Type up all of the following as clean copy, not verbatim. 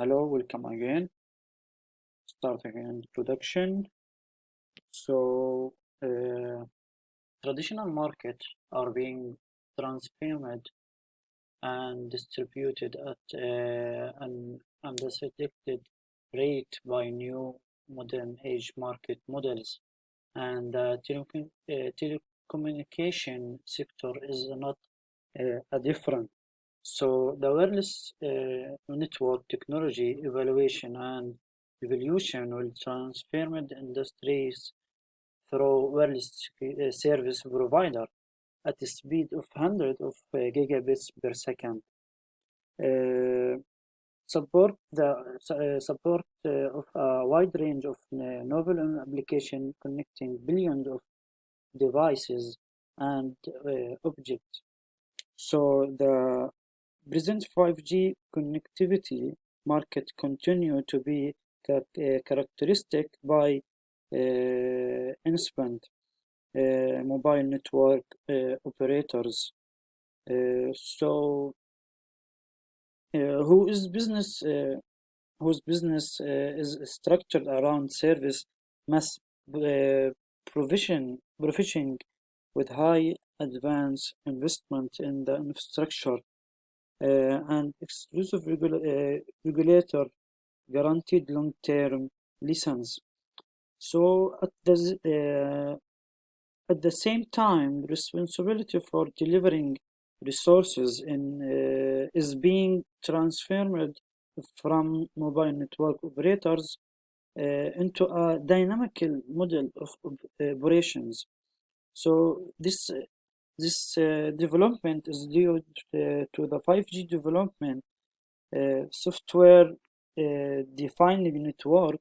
Hello, welcome again. Start again introduction. So, uh, traditional markets are being transformed and distributed at an unprecedented rate by new modern age market models, and the telecommunication sector is not a different. So the wireless network technology evaluation and evolution will transform the industries through wireless service provider at the speed of hundreds of gigabits per second. Uh, support of a wide range of novel application connecting billions of devices and objects. So the present 5G connectivity market continue to be characteristic by instant mobile network operators. So who is business whose business is structured around service mass provision with high advance investment in the infrastructure and exclusive regulator guaranteed long-term license. So at the same time, responsibility for delivering resources is being transferred from mobile network operators into a dynamical model of operations. So this development is due to the 5G development, software defined network,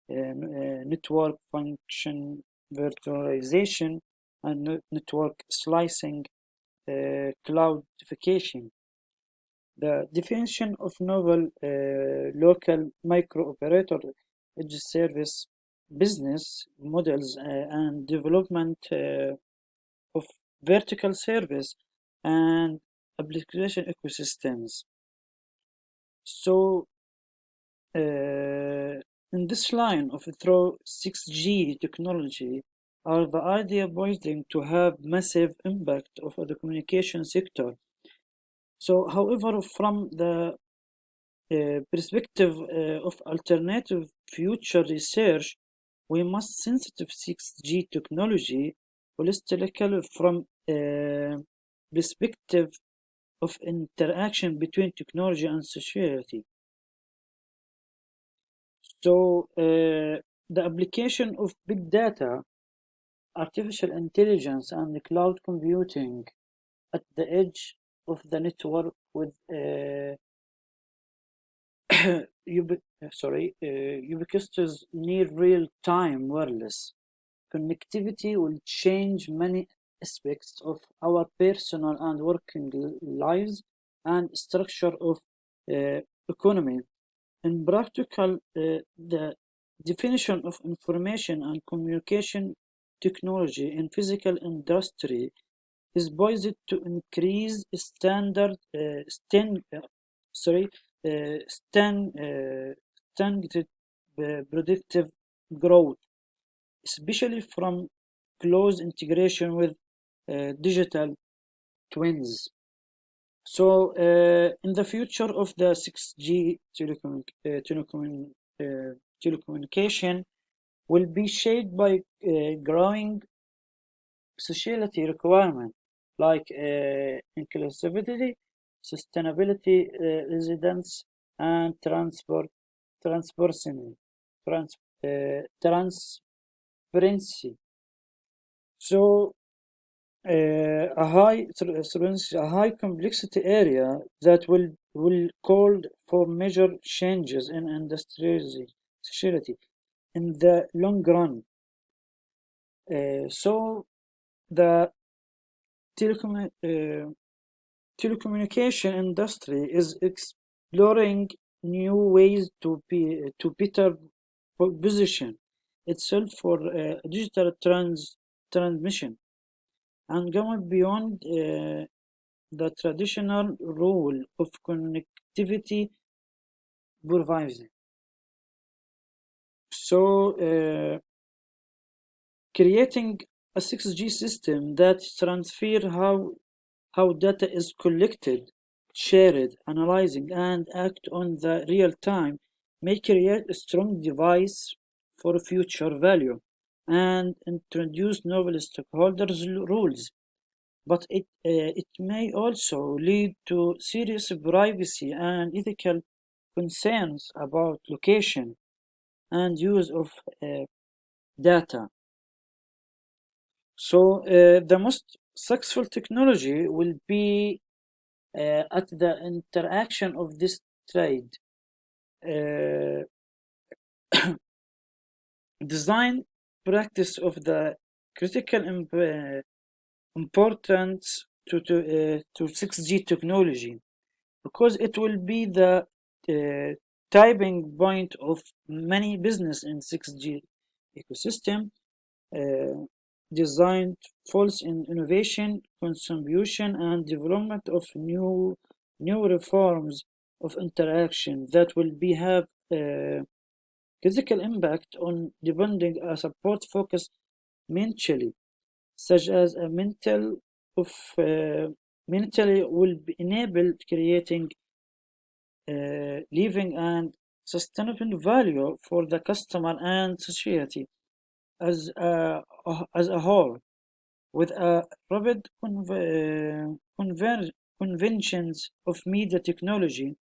network function virtualization, and network slicing, cloudification. The definition of novel local micro operator edge service business models and development of vertical service and application ecosystems. So, in this line of through 6G technology are the idea pointing to have massive impact of the communication sector. So, however, from the perspective of alternative future research, we must sensitive 6G technology holistically from perspective of interaction between technology and society. So the application of big data, artificial intelligence, and cloud computing at the edge of the network with ubiquitous near real-time wireless connectivity will change many aspects of our personal and working lives and structure of economy. In practical, the definition of information and communication technology in physical industry is poised to increase sorry, standard predictive growth, especially from close integration with digital twins. So, in the future of the 6G telecommunication will be shaped by growing sociality requirements like inclusivity, sustainability, resilience, and transparency. Trans, transparency. So, a high complexity area that will call for major changes in industrial society in the long run. So the telecommunication industry is exploring new ways to better position itself for digital transmission and going beyond the traditional role of connectivity supervising. So, creating a 6G system that transfer how data is collected, shared, analyzing, and act on the real time may create a strong device for future value and introduce novel stakeholders rules. But it may also lead to serious privacy and ethical concerns about location and use of data. So the most successful technology will be at the interaction of this trade. Uh, Design practice of the critical importance to 6G technology because it will be the typing point of many business in 6G ecosystem designed falls in innovation, contribution, and development of new reforms of interaction that will be have physical impact on depending a support focus mentally, such as a mentally will be enable creating living and sustainable value for the customer and society as a whole. With a rapid conventions of media technology,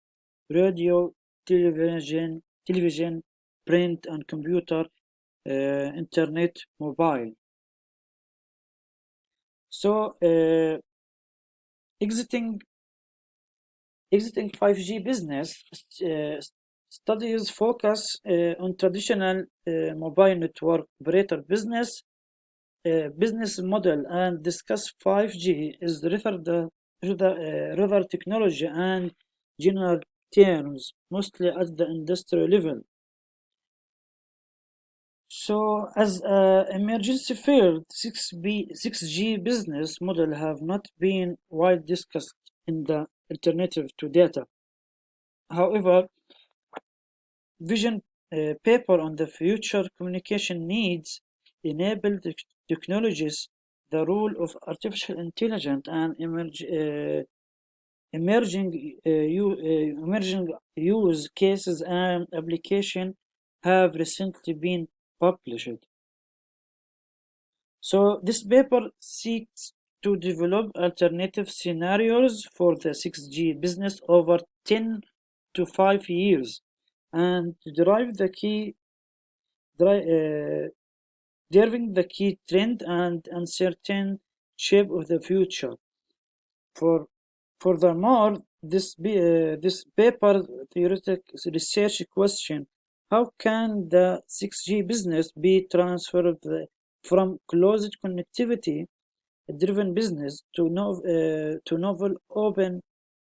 radio, television, print, and computer, internet, mobile. So, exiting exiting 5G business studies focus on traditional mobile network operator business model and discuss 5G is rather technology and general terms, mostly at the industry level. So, as an emergency field, 6G business model have not been widely discussed in the alternative to data. However, vision paper on the future communication needs enable technologies, the role of artificial intelligence and emerging use cases and application have recently been published. So this paper seeks to develop alternative scenarios for the 6G business over 10 to 5 years and to derive the key driving the key trend and uncertain shape of the future. For furthermore, this paper theoretic research question: how can the 6G business be transferred from closed connectivity driven business to novel open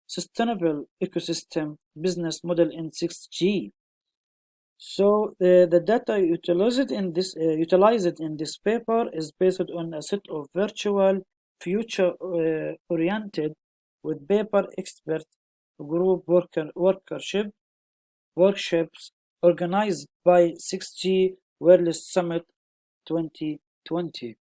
sustainable ecosystem business model in 6G? So the data utilized in this paper is based on a set of virtual future oriented with paper expert group workshops organized by 6G Wireless Summit 2020.